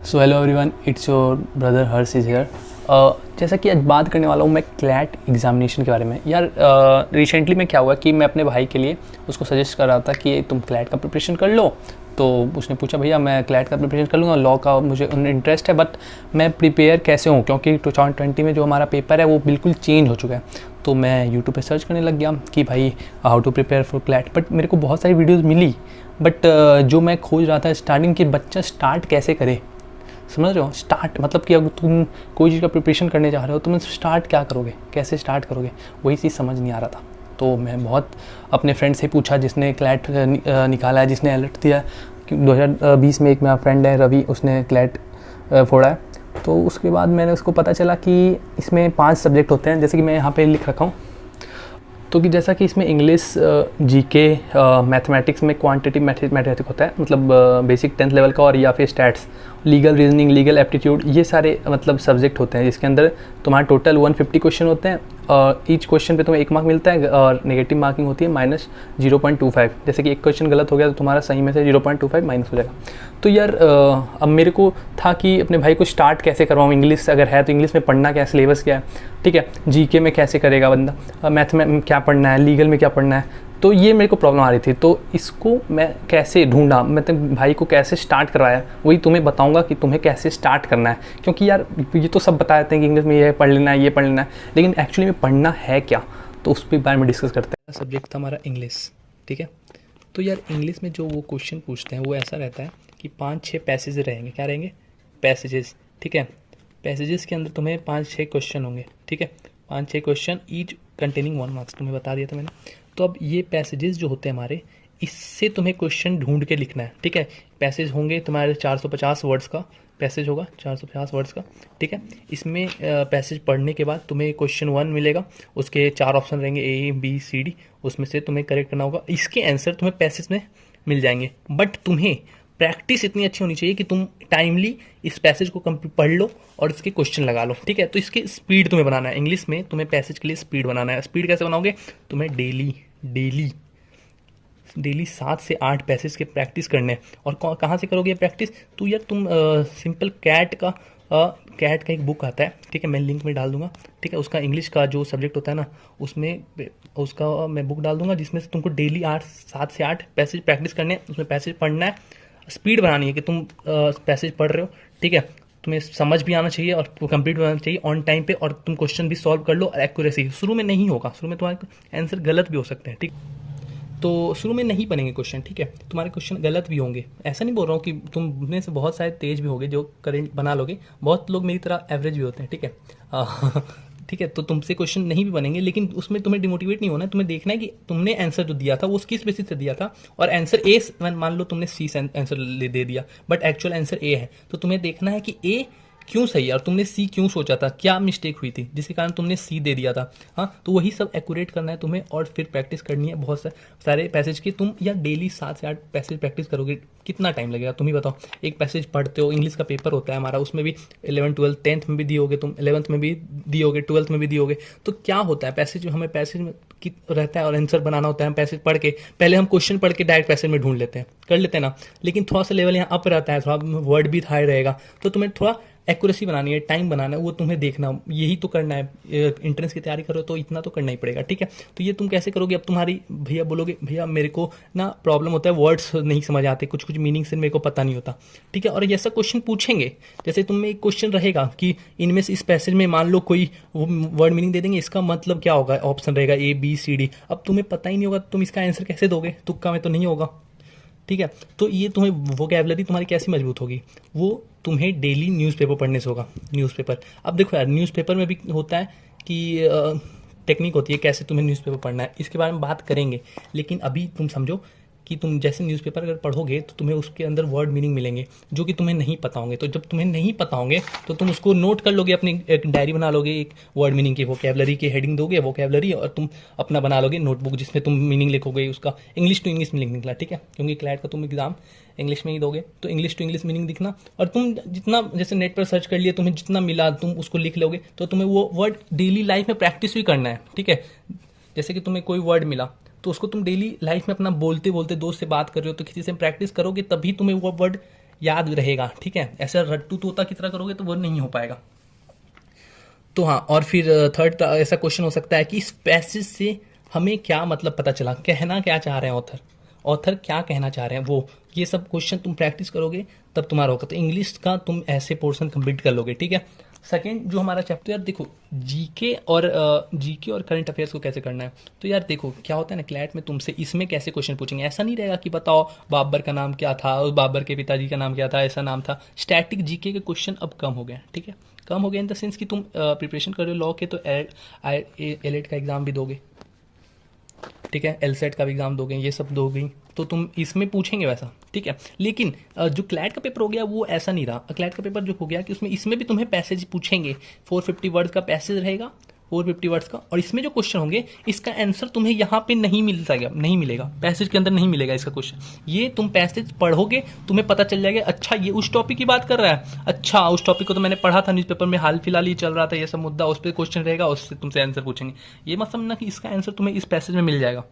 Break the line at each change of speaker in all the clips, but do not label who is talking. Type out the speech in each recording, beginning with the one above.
So hello everyone, it's your brother Harsh is here. जैसा कि आज बात करने वाला हूँ मैं क्लैट एग्जामिनेशन के बारे में। यार रिसेंटली में क्या हुआ कि मैं अपने भाई के लिए उसको सजेस्ट कर रहा था कि तुम क्लैट का प्रिपरेशन कर लो। तो उसने पूछा भैया मैं क्लैट का प्रिपरेशन कर लूँगा, लॉ का मुझे इंटरेस्ट है, बट मैं प्रिपेयर कैसे हूँ क्योंकि 2020 में जो हमारा पेपर है वो बिल्कुल चेंज हो चुका है। तो मैं यूट्यूब पे सर्च करने लग गया कि भाई how to prepare for CLAT, but मेरे को बहुत सारी वीडियोज़ मिली। बट जो मैं खोज रहा था स्टार्टिंग कि बच्चा स्टार्ट कैसे करे, समझ रहे हो? स्टार्ट मतलब कि अगर तुम कोई चीज़ का प्रिपरेशन करने जा रहे हो तो तुम स्टार्ट क्या करोगे, कैसे स्टार्ट करोगे, वही चीज़ समझ नहीं आ रहा था। तो मैं बहुत अपने फ्रेंड से पूछा जिसने क्लैट निकाला है, जिसने अलर्ट दिया कि 2020 में। एक मेरा फ्रेंड है रवि, उसने क्लैट फोड़ा है। तो उसके बाद मैंने उसको पता चला कि इसमें 5 सब्जेक्ट होते हैं, जैसे कि मैं यहाँ पे लिख रखा हूँ। तो कि जैसा कि इसमें इंग्लिश, जीके, मैथमेटिक्स में क्वांटिटी मैथमेटिक्स होता है, मतलब बेसिक 10th लेवल का, और या फिर stats, legal reasoning, legal aptitude, ये सारे मतलब सब्जेक्ट होते हैं जिसके अंदर तुम्हारे टोटल 150 क्वेश्चन होते हैं। और ईच क्वेश्चन पे तुम्हें 1 मार्क मिलता है और नेगेटिव मार्किंग होती है -0.25। जैसे कि एक क्वेश्चन गलत हो गया तो तुम्हारा सही में से 0.25 माइनस हो जाएगा। तो यार अब मेरे को था कि अपने भाई को स्टार्ट कैसे करवाऊँ। इंग्लिश अगर है तो इंग्लिश में पढ़ना क्या है, सिलेबस क्या है, ठीक है। जीके में कैसे करेगा बंदा, मैथ में क्या पढ़ना है, लीगल में क्या पढ़ना है, तो ये मेरे को प्रॉब्लम आ रही थी। तो इसको मैं कैसे ढूंढा, मतलब भाई को कैसे स्टार्ट करवाया, वही तुम्हें बताऊंगा कि तुम्हें कैसे स्टार्ट करना है। क्योंकि यार ये तो सब बता देते हैं कि इंग्लिश में ये पढ़ लेना है, ये पढ़ लेना है, लेकिन एक्चुअली में पढ़ना है क्या, तो उस पर बारे में डिस्कस करते हैं। सब्जेक्ट था हमारा इंग्लिश, ठीक है। तो यार इंग्लिश में जो वो क्वेश्चन पूछते हैं वो ऐसा रहता है कि 5-6 पैसेज रहेंगे। क्या रहेंगे? पैसेजेस, ठीक है। पैसेजेस के अंदर तुम्हें 5-6 क्वेश्चन होंगे, ठीक है। 5-6 क्वेश्चन, ईच कंटेनिंग 1 मार्क्स, तुम्हें बता दिया था मैंने। तो अब ये पैसेजेस जो होते हैं हमारे, इससे तुम्हें क्वेश्चन ढूंढ के लिखना है, ठीक है। पैसेज होंगे तुम्हारे 450 वर्ड्स का पैसेज होगा, 450 वर्ड्स का, ठीक है। इसमें पैसेज पढ़ने के बाद तुम्हें क्वेश्चन 1 मिलेगा, उसके 4 ऑप्शन रहेंगे A, B, C, D, उसमें से तुम्हें करेक्ट करना होगा। इसके आंसर तुम्हें पैसेज में मिल जाएंगे, बट तुम्हें प्रैक्टिस इतनी अच्छी होनी चाहिए कि तुम टाइमली इस पैसेज को पढ़ लो और इसके क्वेश्चन लगा लो, ठीक है। तो इसकी स्पीड तुम्हें बनाना है। इंग्लिश में तुम्हें पैसेज के लिए स्पीड बनाना है। स्पीड कैसे बनाओगे? तुम्हें डेली डेली डेली 7 से 8 पैसेज के प्रैक्टिस करने हैं। और कहाँ से करोगे ये प्रैक्टिस? तो यार तुम सिंपल कैट का एक बुक आता है, ठीक है, मैं लिंक में डाल दूंगा, ठीक है। उसका इंग्लिश का जो सब्जेक्ट होता है ना, उसमें उसका मैं बुक डाल दूंगा, जिसमें से तुमको डेली 7 से 8 पैसेज प्रैक्टिस करने हैं। उसमें पैसेज पढ़ना है, स्पीड बनानी है कि तुम पैसेज पढ़ रहे हो, ठीक है। तुम्हें समझ भी आना चाहिए और कंप्लीट भी आना चाहिए ऑन टाइम पे, और तुम क्वेश्चन भी सॉल्व कर लो। और एक्यूरेसी शुरू में नहीं होगा, शुरू में तुम्हारे आंसर गलत भी हो सकते हैं, ठीक। तो शुरू में नहीं बनेंगे क्वेश्चन, ठीक है। तुम्हारे क्वेश्चन गलत भी होंगे, ऐसा नहीं बोल रहा हूँ कि तुम में से बहुत सारे तेज भी होंगे जो करेंट बना लोगे, बहुत लोग मेरी तरह एवरेज भी होते हैं, ठीक है। ठीक है, तो तुमसे क्वेश्चन नहीं भी बनेंगे, लेकिन उसमें तुम्हें डिमोटिवेट नहीं होना है। तुम्हें देखना है कि तुमने आंसर जो दिया था वो किस बेसिस से दिया था। और आंसर ए, मान लो तुमने सी आंसर दे दिया, बट एक्चुअल आंसर ए है, तो तुम्हें देखना है कि ए क्यों सही है और तुमने सी क्यों सोचा था, क्या मिस्टेक हुई थी जिसके कारण तुमने सी दे दिया था। हाँ, तो वही सब एक्यूरेट करना है तुम्हें, और फिर प्रैक्टिस करनी है बहुत सारे पैसेज की। तुम या डेली 7 से 8 पैसेज प्रैक्टिस करोगे, कितना टाइम लगेगा तुम ही बताओ। एक पैसेज पढ़ते हो, इंग्लिश का पेपर होता है हमारा, उसमें भी 11th 12th 10th में भी दियोगे, तुम 11th में भी दियोगे, 12th में भी दियोगे। तो क्या होता है, पैसेज हमें पैसेज में रहता है और आंसर बनाना होता है। हम पैसेज पढ़ के, पहले हम क्वेश्चन पढ़ के डायरेक्ट पैसेज में ढूंढ लेते हैं, कर लेते हैं ना, लेकिन थोड़ा सा लेवल यहाँ अप रहता है, थोड़ा वर्ड भी हाई रहेगा। तो तुम्हें थोड़ा एक्यूरेसी बनानी है, टाइम बनाना है, वो तुम्हें देखना, यही तो करना है। एंट्रेंस की तैयारी करो तो इतना तो करना ही पड़ेगा, ठीक है। तो ये तुम कैसे करोगे? अब तुम्हारी भैया बोलोगे भैया मेरे को ना प्रॉब्लम होता है, वर्ड्स नहीं समझ आते, कुछ कुछ मीनिंग से मेरे को पता नहीं होता, ठीक है। और ऐसा क्वेश्चन पूछेंगे, जैसे तुम्हें एक क्वेश्चन रहेगा कि इनमें से इस पैसेज में मान लो कोई वर्ड मीनिंग दे देंगे, इसका मतलब क्या होगा, ऑप्शन रहेगा A, B, C, D। अब तुम्हें पता ही नहीं होगा, तुम इसका आंसर कैसे दोगे? तुक्का में तो नहीं होगा, ठीक है। तो ये तुम्हें वोकैबुलरी तुम्हारी कैसी मजबूत होगी? वो तुम्हें डेली न्यूज़पेपर पढ़ने से होगा। न्यूज़पेपर, अब देखो यार, न्यूज़पेपर में भी होता है कि टेक्निक होती है कैसे तुम्हें न्यूज़पेपर पढ़ना है, इसके बारे में बात करेंगे। लेकिन अभी तुम समझो कि तुम जैसे न्यूज़पेपर अगर पढ़ोगे तो तुम्हें उसके अंदर वर्ड मीनिंग मिलेंगे जो कि तुम्हें नहीं पता होंगे। तो जब तुम्हें नहीं पता होंगे तो तुम उसको नोट कर लोगे, अपनी एक डायरी बना लोगे, एक वर्ड मीनिंग की वोकैबुलरी की हेडिंग दोगे वोकैबुलरी, और तुम अपना बना लोगे नोटबुक जिसमें तुम मीनिंग लिखोगे उसका। इंग्लिश टू इंग्लिश मीनिंग निकला, ठीक है, क्योंकि क्लैट का तुम एग्जाम इंग्लिश में ही दोगे, तो इंग्लिश टू इंग्लिश मीनिंग दिखना। और तुम जितना जैसे नेट पर सर्च कर लिए, तुम्हें जितना मिला तुम उसको लिख लोगे, तो तुम्हें वो वर्ड डेली लाइफ में प्रैक्टिस भी करना है, ठीक है। जैसे कि तुम्हें कोई वर्ड मिला तो उसको तुम डेली लाइफ में अपना बोलते बोलते, दोस्त से बात कर रहे हो तो किसी से प्रैक्टिस करोगे, तभी तुम्हें वो वर्ड याद रहेगा, ठीक है। ऐसा रट्टू तोता की तरह करोगे तो वो नहीं हो पाएगा। तो हाँ, और फिर थर्ड ऐसा क्वेश्चन हो सकता है कि इस पैसेज से हमें क्या मतलब पता चला, कहना क्या चाह रहे हैं ऑथर, ऑथर क्या कहना चाह रहे हैं वो, ये सब क्वेश्चन तुम प्रैक्टिस करोगे तब तुम्हारा होगा। तो इंग्लिश का तुम ऐसे पोर्शन कंप्लीट कर लोगे, ठीक है। सेकेंड जो हमारा चैप्टर, यार देखो जीके और करंट अफेयर्स को कैसे करना है। तो यार देखो क्या होता है ना, क्लैट में तुमसे इसमें कैसे क्वेश्चन पूछेंगे, ऐसा नहीं रहेगा कि बताओ बाबर का नाम क्या था, उस बाबर के पिताजी का नाम क्या था, ऐसा नाम था। स्टैटिक जीके के क्वेश्चन अब कम हो गए, ठीक है। कम हो गया इन द सेंस कि तुम प्रिपरेशन कर रहे हो लॉ के, तो एलेट का एग्ज़ाम भी दोगे, ठीक है, एलसेट का भी एग्ज़ाम दोगे, ये सब दोगे, तो तुम इसमें पूछेंगे वैसा, ठीक है। लेकिन जो क्लैट का पेपर हो गया वो ऐसा नहीं रहा। क्लैट का पेपर जो हो गया कि उसमें इसमें भी तुम्हें पैसेज पूछेंगे, 450 वर्ड्स का पैसेज रहेगा, 450 वर्ड्स का, और इसमें जो क्वेश्चन होंगे इसका आंसर तुम्हें यहाँ पे नहीं मिलेगा, पैसेज के अंदर नहीं मिलेगा इसका क्वेश्चन। ये तुम पैसेज पढ़ोगे तुम्हें पता चल जाएगा, अच्छा ये उस टॉपिक की बात कर रहा है, अच्छा उस टॉपिक को तो मैंने पढ़ा था न्यूज़पेपर में, हाल फिलहाल ही चल रहा था ये सब मुद्दा, उस पर क्वेश्चन रहेगा, उससे तुमसे आंसर पूछेंगे। ये मत समझना कि इसका आंसर तुम्हें इस पैसेज में मिल जाएगा,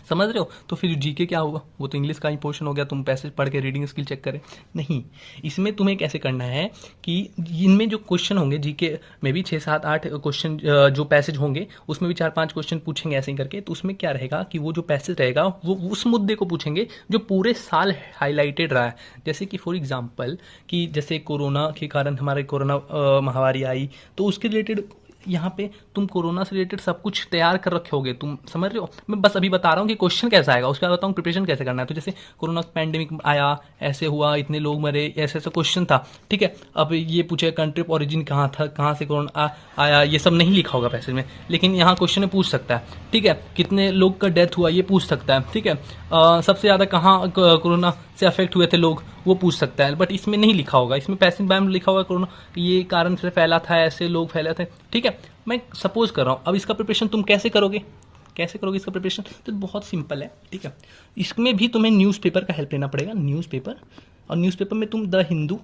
समझ रहे हो। तो फिर जीके क्या होगा, वो तो इंग्लिश का ही पोर्शन हो गया, तुम पैसेज पढ़ के रीडिंग स्किल चेक करें, नहीं। इसमें तुम्हें कैसे करना है कि इनमें जो क्वेश्चन होंगे जीके में भी 6 7 8 क्वेश्चन जो पैसेज होंगे उसमें भी 4 5 क्वेश्चन पूछेंगे ऐसे ही करके। तो उसमें क्या रहेगा कि वो जो पैसेज रहेगा वो उस मुद्दे को पूछेंगे जो पूरे साल हाईलाइटेड रहा है। जैसे कि फॉर एग्जाम्पल कि जैसे कोरोना के कारण हमारे कोरोना महामारी आई, तो उसके रिलेटेड यहाँ पे तुम कोरोना से रिलेटेड सब कुछ तैयार कर रखे होगे, तुम समझ रहे हो। मैं बस अभी बता रहा हूँ कि क्वेश्चन कैसा आएगा, उसके बाद बताऊँ प्रिपरेशन कैसे करना है। तो जैसे कोरोना पैंडेमिक आया, ऐसे हुआ, इतने लोग मरे, ऐसे ऐसा क्वेश्चन था, ठीक है। अब ये पूछे कंट्री ऑफ ओरिजिन कहाँ था, कहाँ से कोरोना आया, ये सब नहीं लिखा होगा पैसेज में, लेकिन यहाँ क्वेश्चन में पूछ सकता है, ठीक है। कितने लोग का डेथ हुआ ये पूछ सकता है, ठीक है। सबसे ज़्यादा कहाँ कोरोना से अफेक्ट हुए थे लोग, वो पूछ सकता है, बट इसमें नहीं लिखा होगा। इसमें पैसिव बैम लिखा होगा कोरोना ये कारण से फैला था, ऐसे लोग फैले थे, ठीक है। मैं सपोज कर रहा हूँ। अब इसका प्रिपरेशन तुम कैसे करोगे इसका प्रिपरेशन, तो बहुत सिंपल है, ठीक है। इसमें भी तुम्हें न्यूज़पेपर का हेल्प लेना पड़ेगा, न्यूज़पेपर। और न्यूज़पेपर में तुम द हिंदू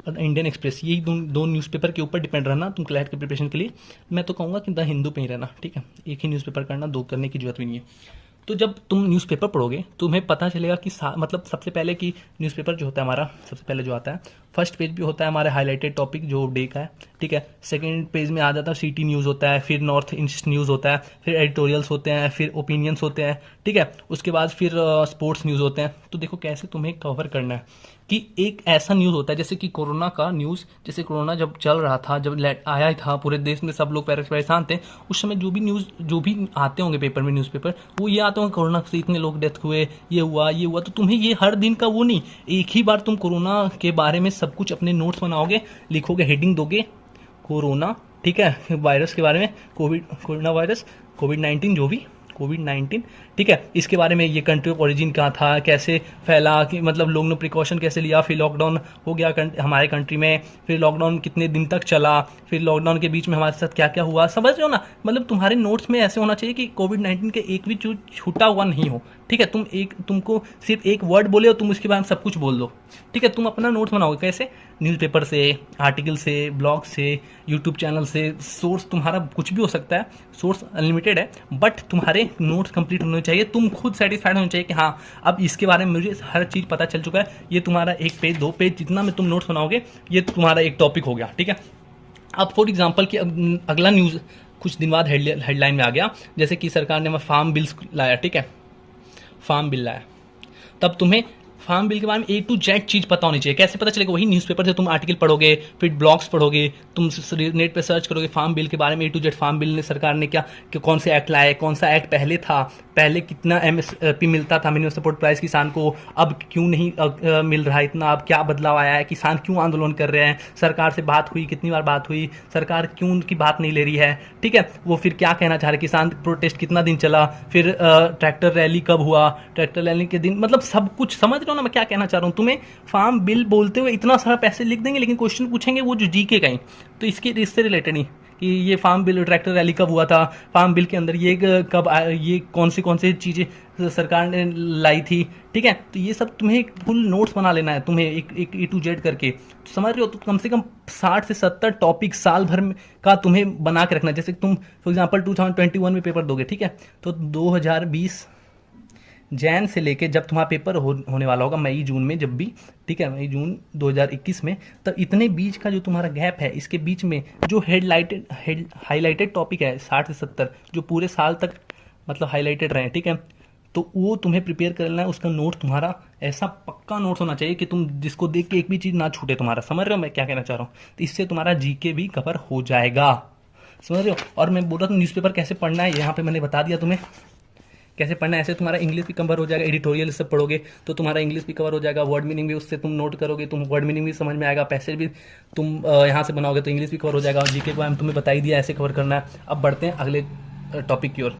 और इंडियन एक्सप्रेस, यही दो न्यूज़पेपर के ऊपर डिपेंड रहना तुम क्लैट के प्रिपरेशन के लिए। मैं तो कहूँगा कि द हिंदू पे ही रहना, ठीक है। एक ही न्यूज़पेपर करना, दो करने की जरूरत भी नहीं है। तो जब तुम न्यूज़पेपर पढ़ोगे तुम्हें पता चलेगा कि मतलब सबसे पहले कि न्यूज़पेपर जो होता है हमारा, सबसे पहले जो आता है फर्स्ट पेज भी होता है हमारे हाईलाइटेड टॉपिक जो डे का है, ठीक है। सेकंड पेज में आ जाता है सिटी न्यूज़ होता है, फिर नॉर्थ ईस्ट न्यूज़ होता है, फिर एडिटोरियल्स होते हैं, फिर ओपिनियंस होते हैं, ठीक है। उसके बाद फिर स्पोर्ट्स न्यूज़ होते हैं। तो देखो कैसे तुम्हें कवर करना है कि एक ऐसा न्यूज़ होता है जैसे कि कोरोना का न्यूज़, जैसे कोरोना जब चल रहा था, जब आया था पूरे देश में, सब लोग परेशान थे, उस समय जो भी न्यूज़ जो भी आते होंगे पेपर में, न्यूज़पेपर, वो ये आते होंगे कोरोना से इतने लोग डेथ हुए, ये हुआ। तो तुम्हें ये हर दिन का वो नहीं, एक ही बार तुम कोरोना के बारे में सब कुछ अपने नोट्स बनाओगे, लिखोगे, हेडिंग दोगे कोरोना, ठीक है, वायरस के बारे में, कोरोना वायरस, कोविड-19 जो भी कोविड-19, ठीक है। इसके बारे में ये कंट्री ऑफ ओरिजिन कहाँ था, कैसे फैला, कि मतलब लोगों ने प्रिकॉशन कैसे लिया, फिर लॉकडाउन हो गया हमारे कंट्री में, फिर लॉकडाउन कितने दिन तक चला, फिर लॉकडाउन के बीच में हमारे साथ क्या क्या हुआ, समझ रहे हो ना। मतलब तुम्हारे नोट्स में ऐसे होना चाहिए कि कोविड-19 के एक भी चीज छूटा हुआ नहीं हो, ठीक है। तुमको सिर्फ एक वर्ड बोले और तुम उसके बाद सब कुछ बोल दो, ठीक है। तुम अपना नोट्स बनाओगे कैसे, न्यूज़पेपर से, आर्टिकल से, ब्लॉग से, यूट्यूब चैनल से। सोर्स तुम्हारा कुछ भी हो सकता है, सोर्स अनलिमिटेड है, बट तुम्हारे नोट्स कंप्लीट होने चाहिए, तुम खुद सेटिस्फाइड होने चाहिए कि हाँ अब इसके बारे में मुझे हर चीज़ पता चल चुका है। ये तुम्हारा 1 पेज 2 पेज जितना में तुम नोट्स बनाओगे ये तुम्हारा एक टॉपिक हो गया, ठीक है। अब फॉर एग्जाम्पल कि अगला न्यूज़ कुछ दिन बाद हेडलाइन में आ गया, जैसे कि सरकार ने फार्म बिल्स लाया, ठीक है, फार्म बिल लाया, तब तुम्हें फार्म बिल के बारे में A to Z चीज़ पता होनी चाहिए। कैसे पता चलेगा, वही न्यूज़पेपर से तुम आर्टिकल पढ़ोगे, फिर ब्लॉग्स पढ़ोगे, तुम नेट पे सर्च करोगे फार्म बिल के बारे में, A to Z farm bill ने सरकार ने क्या कि कौन से एक्ट लाए, कौन सा एक्ट पहले था, पहले कितना MSP मिलता था, मिनिमम सपोर्ट प्राइस किसान को, अब क्यों नहीं मिल रहा है इतना, अब क्या बदलाव आया है, किसान क्यों आंदोलन कर रहे हैं, सरकार से बात हुई, कितनी बार बात हुई, सरकार क्यों उनकी बात नहीं ले रही है, ठीक है। वो फिर क्या कहना चाह रहे, किसान प्रोटेस्ट कितना दिन चला, फिर ट्रैक्टर रैली कब हुआ, ट्रैक्टर रैली के दिन, मतलब सब कुछ समझ रहे हो ना मैं क्या कहना चाह रहा हूँ। तुम्हें फार्म बिल बोलते हुए इतना सारा पैसे लिख देंगे, लेकिन क्वेश्चन पूछेंगे वो जो जीके का ही, तो इससे रिलेटेड नहीं कि ये फार्म बिल, ट्रैक्टर रैली कब हुआ था, फार्म बिल के अंदर ये कब ये कौन सी चीज़ें सरकार ने लाई थी, ठीक है। तो ये सब तुम्हें एक फुल नोट्स बना लेना है, तुम्हें एक A to Z करके, तो समझ रहे हो। तो कम से कम 60 से 70 टॉपिक साल भर का तुम्हें बना के रखना है। जैसे तुम फॉर एग्जाम्पल 2021 में पेपर दोगे, ठीक है, तो 2020
जैन से लेके जब तुम्हारा पेपर होने वाला होगा मई जून में, जब भी, ठीक है, मई जून 2021 में, तब इतने बीच का जो तुम्हारा गैप है, इसके बीच में जो हाईलाइटेड टॉपिक है 60 से 70, जो पूरे साल तक मतलब हाईलाइटेड रहे, ठीक है, तो वो तुम्हें प्रिपेयर कर लेना है। उसका नोट तुम्हारा ऐसा पक्का नोट्स होना चाहिए कि तुम जिसको देख के एक भी चीज़ ना छूटे तुम्हारा। समझ रहे हो मैं क्या कहना चाह रहा हूँ? तो इससे तुम्हारा जीके भी कवर हो जाएगा। समझ रहे हो? और मैं बोल रहा था न्यूज़पेपर कैसे पढ़ना है, यहाँ पे मैंने बता दिया तुम्हें कैसे पढ़ना है। ऐसे तुम्हारा इंग्लिश भी कवर हो जाएगा, एडिटोरियल सब पढ़ोगे तो तुम्हारा इंग्लिश भी कवर हो जाएगा, वर्ड मीनिंग भी उससे तुम नोट करोगे, तुम वर्ड मीनिंग भी समझ में आएगा, पैसेज भी तुम यहाँ से बनाओगे तो इंग्लिश भी कवर हो जाएगा। और जीके को मैंने तुम्हें बता ही दिया ऐसे कवर करना है। अब बढ़ते हैं अगले टॉपिक की ओर।